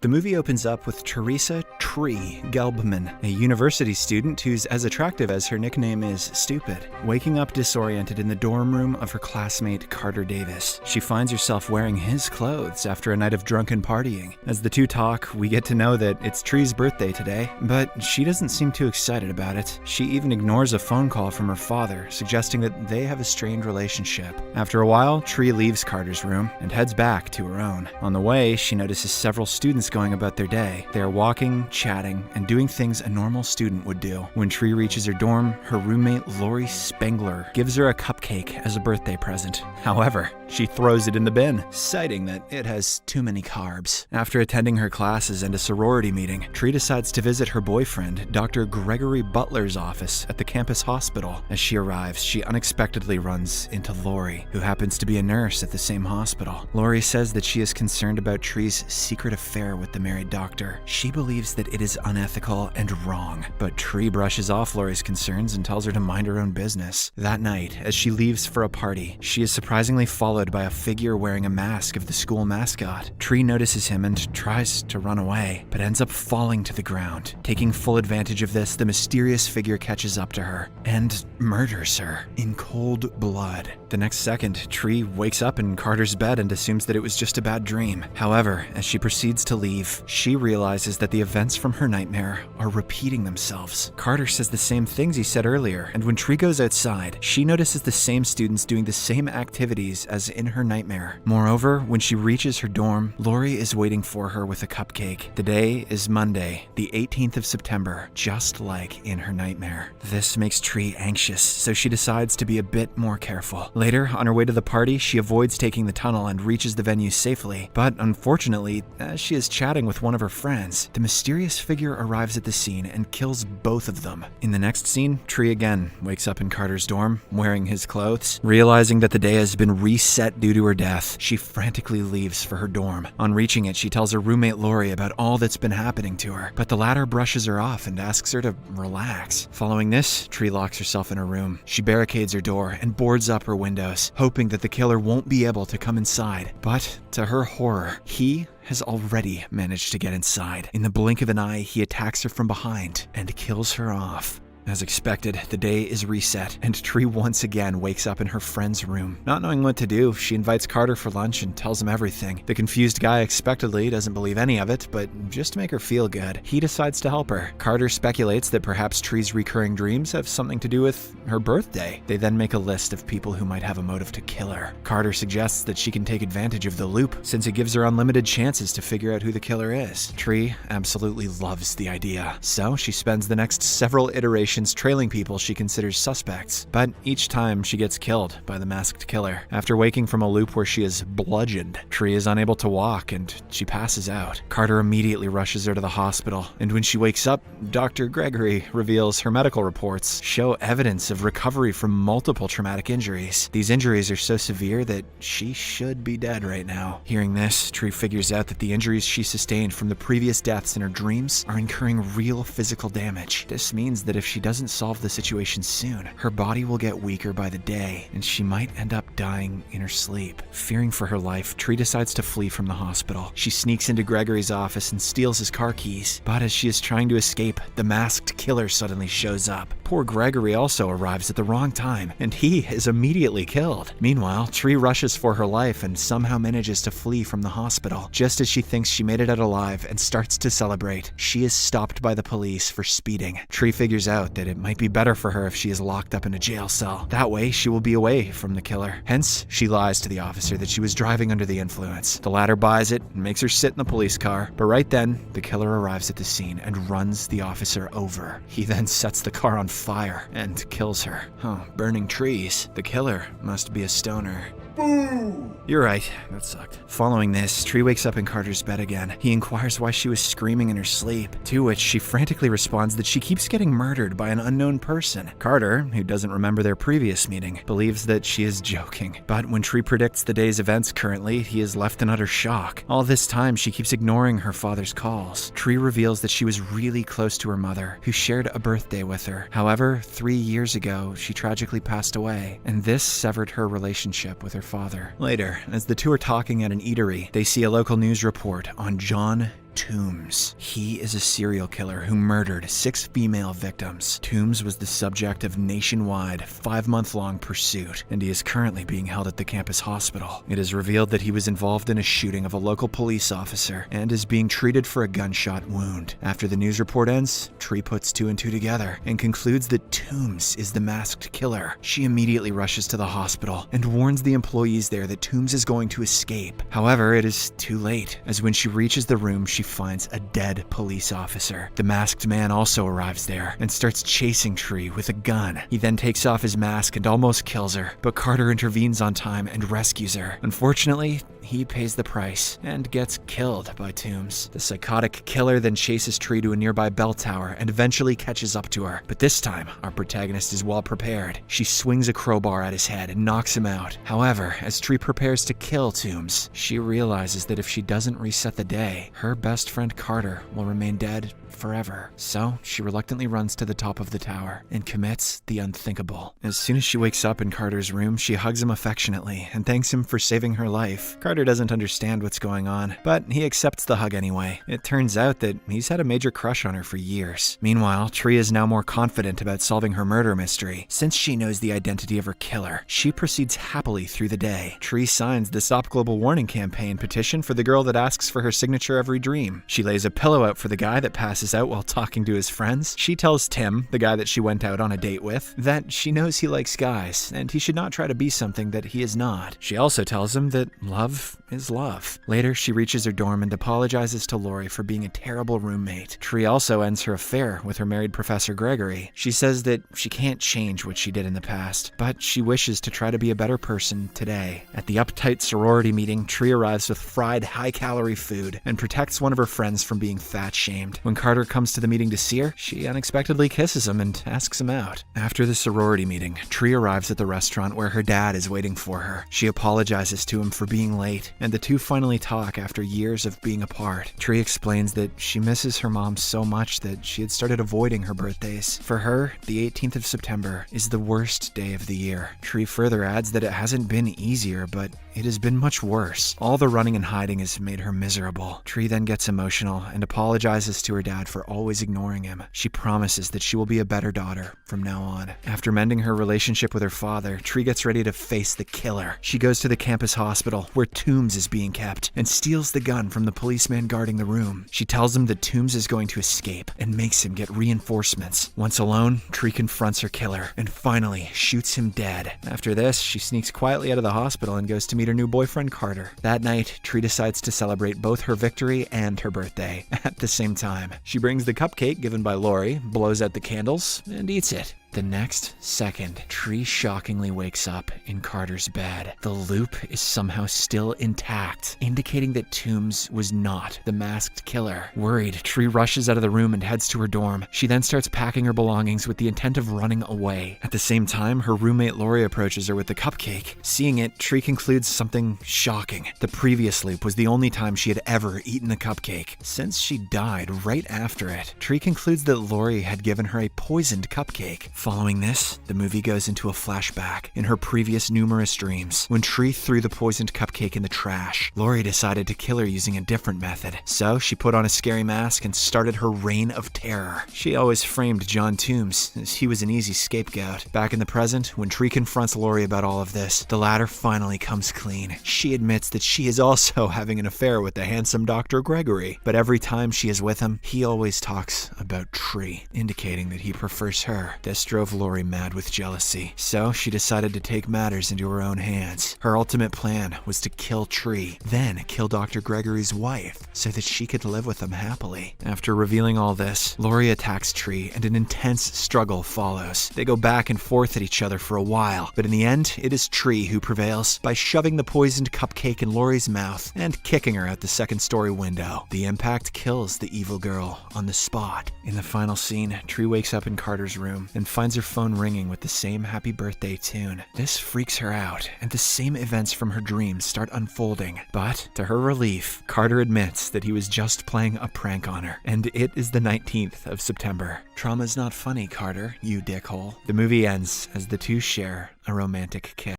The movie opens up with Teresa Tree Gelbman, a university student who's as attractive as her nickname is stupid, waking up disoriented in the dorm room of her classmate Carter Davis. She finds herself wearing his clothes after a night of drunken partying. As the two talk, we get to know that it's Tree's birthday today, but she doesn't seem too excited about it. She even ignores a phone call from her father, suggesting that they have a strained relationship. After a while, Tree leaves Carter's room and heads back to her own. On the way, she notices several students going about their day. They are walking, chatting, and doing things a normal student would do. When Tree reaches her dorm, her roommate Lori Spengler gives her a cupcake as a birthday present. However, she throws it in the bin, citing that it has too many carbs. After attending her classes and a sorority meeting, Tree decides to visit her boyfriend, Dr. Gregory Butler's office at the campus hospital. As she arrives, she unexpectedly runs into Lori, who happens to be a nurse at the same hospital. Lori says that she is concerned about Tree's secret affair with the married doctor. She believes that it is unethical and wrong, but Tree brushes off Lori's concerns and tells her to mind her own business. That night, as she leaves for a party, she is surprisingly followed by a figure wearing a mask of the school mascot. Tree notices him and tries to run away, but ends up falling to the ground. Taking full advantage of this, the mysterious figure catches up to her and murders her in cold blood. The next second, Tree wakes up in Carter's bed and assumes that it was just a bad dream. However, as she proceeds to leave, she realizes that the events from her nightmare are repeating themselves. Carter says the same things he said earlier, and when Tree goes outside, she notices the same students doing the same activities as in her nightmare. Moreover, when she reaches her dorm, Lori is waiting for her with a cupcake. The day is Monday, the 18th of September, just like in her nightmare. This makes Tree anxious, so she decides to be a bit more careful. Later, on her way to the party, she avoids taking the tunnel and reaches the venue safely, but unfortunately, as she is chatting with one of her friends, the mysterious figure arrives at the scene and kills both of them. In the next scene, Tree again wakes up in Carter's dorm, wearing his clothes. Realizing that the day has been reset due to her death, she frantically leaves for her dorm. On reaching it, she tells her roommate Lori about all that's been happening to her, but the latter brushes her off and asks her to relax. Following this, Tree locks herself in her room. She barricades her door and boards up her windows, hoping that the killer won't be able to come inside. But to her horror, he has already managed to get inside. In the blink of an eye, he attacks her from behind and kills her off. As expected, the day is reset, and Tree once again wakes up in her friend's room. Not knowing what to do, she invites Carter for lunch and tells him everything. The confused guy expectedly doesn't believe any of it, but just to make her feel good, he decides to help her. Carter speculates that perhaps Tree's recurring dreams have something to do with her birthday. They then make a list of people who might have a motive to kill her. Carter suggests that she can take advantage of the loop, since it gives her unlimited chances to figure out who the killer is. Tree absolutely loves the idea, so she spends the next several iterations trailing people she considers suspects, but each time she gets killed by the masked killer. After waking from a loop where she is bludgeoned, Tree is unable to walk and she passes out. Carter immediately rushes her to the hospital, and when she wakes up, Dr. Gregory reveals her medical reports show evidence of recovery from multiple traumatic injuries. These injuries are so severe that she should be dead right now. Hearing this, Tree figures out that the injuries she sustained from the previous deaths in her dreams are incurring real physical damage. This means that if she doesn't solve the situation soon, her body will get weaker by the day, and she might end up dying in her sleep. Fearing for her life, Tree decides to flee from the hospital. She sneaks into Gregory's office and steals his car keys, but as she is trying to escape, the masked killer suddenly shows up. Poor Gregory also arrives at the wrong time, and he is immediately killed. Meanwhile, Tree rushes for her life and somehow manages to flee from the hospital. Just as she thinks she made it out alive and starts to celebrate, she is stopped by the police for speeding. Tree figures out that it might be better for her if she is locked up in a jail cell. That way, she will be away from the killer. Hence, she lies to the officer that she was driving under the influence. The latter buys it and makes her sit in the police car, but right then, the killer arrives at the scene and runs the officer over. He then sets the car on fire and kills her. Oh, burning trees. The killer must be a stoner. Boo! You're right, that sucked. Following this, Tree wakes up in Carter's bed again. He inquires why she was screaming in her sleep, to which she frantically responds that she keeps getting murdered by an unknown person. Carter, who doesn't remember their previous meeting, believes that she is joking. But when Tree predicts the day's events currently, he is left in utter shock. All this time, she keeps ignoring her father's calls. Tree reveals that she was really close to her mother, who shared a birthday with her. However, 3 years ago, she tragically passed away, and this severed her relationship with her father. Later, as the two are talking at an eatery, they see a local news report on John Toombs. He is a serial killer who murdered 6 female victims. Toombs was the subject of nationwide 5-month-long pursuit, and he is currently being held at the campus hospital. It is revealed that he was involved in a shooting of a local police officer and is being treated for a gunshot wound. After the news report ends, Tree puts 2 and 2 together and concludes that Toombs is the masked killer. She immediately rushes to the hospital and warns the employees there that Toombs is going to escape. However, it is too late, as when she reaches the room, she finds a dead police officer. The masked man also arrives there and starts chasing Tree with a gun. He then takes off his mask and almost kills her, but Carter intervenes on time and rescues her. Unfortunately, he pays the price and gets killed by Toombs. The psychotic killer then chases Tree to a nearby bell tower and eventually catches up to her. But this time, our protagonist is well prepared. She swings a crowbar at his head and knocks him out. However, as Tree prepares to kill Toombs, she realizes that if she doesn't reset the day, her best friend Carter will remain dead forever. So she reluctantly runs to the top of the tower and commits the unthinkable. As soon as she wakes up in Carter's room, she hugs him affectionately and thanks him for saving her life. Carter doesn't understand what's going on, but he accepts the hug anyway. It turns out that he's had a major crush on her for years. Meanwhile, Tree is now more confident about solving her murder mystery. Since she knows the identity of her killer, she proceeds happily through the day. Tree signs the Stop Global Warming campaign petition for the girl that asks for her signature every dream. She lays a pillow out for the guy that passes out while talking to his friends. She tells Tim, the guy that she went out on a date with, that she knows he likes guys and he should not try to be something that he is not. She also tells him that love is love. Later, she reaches her dorm and apologizes to Lori for being a terrible roommate. Tree also ends her affair with her married Professor Gregory. She says that she can't change what she did in the past, but she wishes to try to be a better person today. At the uptight sorority meeting, Tree arrives with fried, high-calorie food and protects one of her friends from being fat-shamed. When Carter comes to the meeting to see her, she unexpectedly kisses him and asks him out. After the sorority meeting, Tree arrives at the restaurant where her dad is waiting for her. She apologizes to him for being late, and the two finally talk after years of being apart. Tree explains that she misses her mom so much that she had started avoiding her birthdays. For her, the 18th of September is the worst day of the year. Tree further adds that it hasn't been easier, but it has been much worse. All the running and hiding has made her miserable. Tree then gets emotional and apologizes to her dad for always ignoring him. She promises that she will be a better daughter from now on. After mending her relationship with her father, Tree gets ready to face the killer. She goes to the campus hospital, where Toombs is being kept, and steals the gun from the policeman guarding the room. She tells him that Toombs is going to escape and makes him get reinforcements. Once alone, Tree confronts her killer and finally shoots him dead. After this, she sneaks quietly out of the hospital and goes to meet her new boyfriend Carter. That night, Tree decides to celebrate both her victory and her birthday at the same time. She brings the cupcake given by Lori, blows out the candles, and eats it. The next second, Tree shockingly wakes up in Carter's bed. The loop is somehow still intact, indicating that Toombs was not the masked killer. Worried, Tree rushes out of the room and heads to her dorm. She then starts packing her belongings with the intent of running away. At the same time, her roommate Lori approaches her with the cupcake. Seeing it, Tree concludes something shocking. The previous loop was the only time she had ever eaten a cupcake, since she died right after it. Tree concludes that Lori had given her a poisoned cupcake. Following this, the movie goes into a flashback in her previous numerous dreams. When Tree threw the poisoned cupcake in the trash, Lori decided to kill her using a different method. So she put on a scary mask and started her reign of terror. She always framed John Toombs, as he was an easy scapegoat. Back in the present, when Tree confronts Lori about all of this, the latter finally comes clean. She admits that she is also having an affair with the handsome Dr. Gregory, but every time she is with him, he always talks about Tree, indicating that he prefers her. This drove Lori mad with jealousy, so she decided to take matters into her own hands. Her ultimate plan was to kill Tree, then kill Dr. Gregory's wife, so that she could live with him happily. After revealing all this, Lori attacks Tree, and an intense struggle follows. They go back and forth at each other for a while, but in the end, it is Tree who prevails by shoving the poisoned cupcake in Lori's mouth and kicking her out the second-story window. The impact kills the evil girl on the spot. In the final scene, Tree wakes up in Carter's room and finds her phone ringing with the same happy birthday tune. This freaks her out, and the same events from her dreams start unfolding. But, to her relief, Carter admits that he was just playing a prank on her, and it is the 19th of September. Trauma's not funny, Carter, you dickhole. The movie ends as the two share a romantic kiss.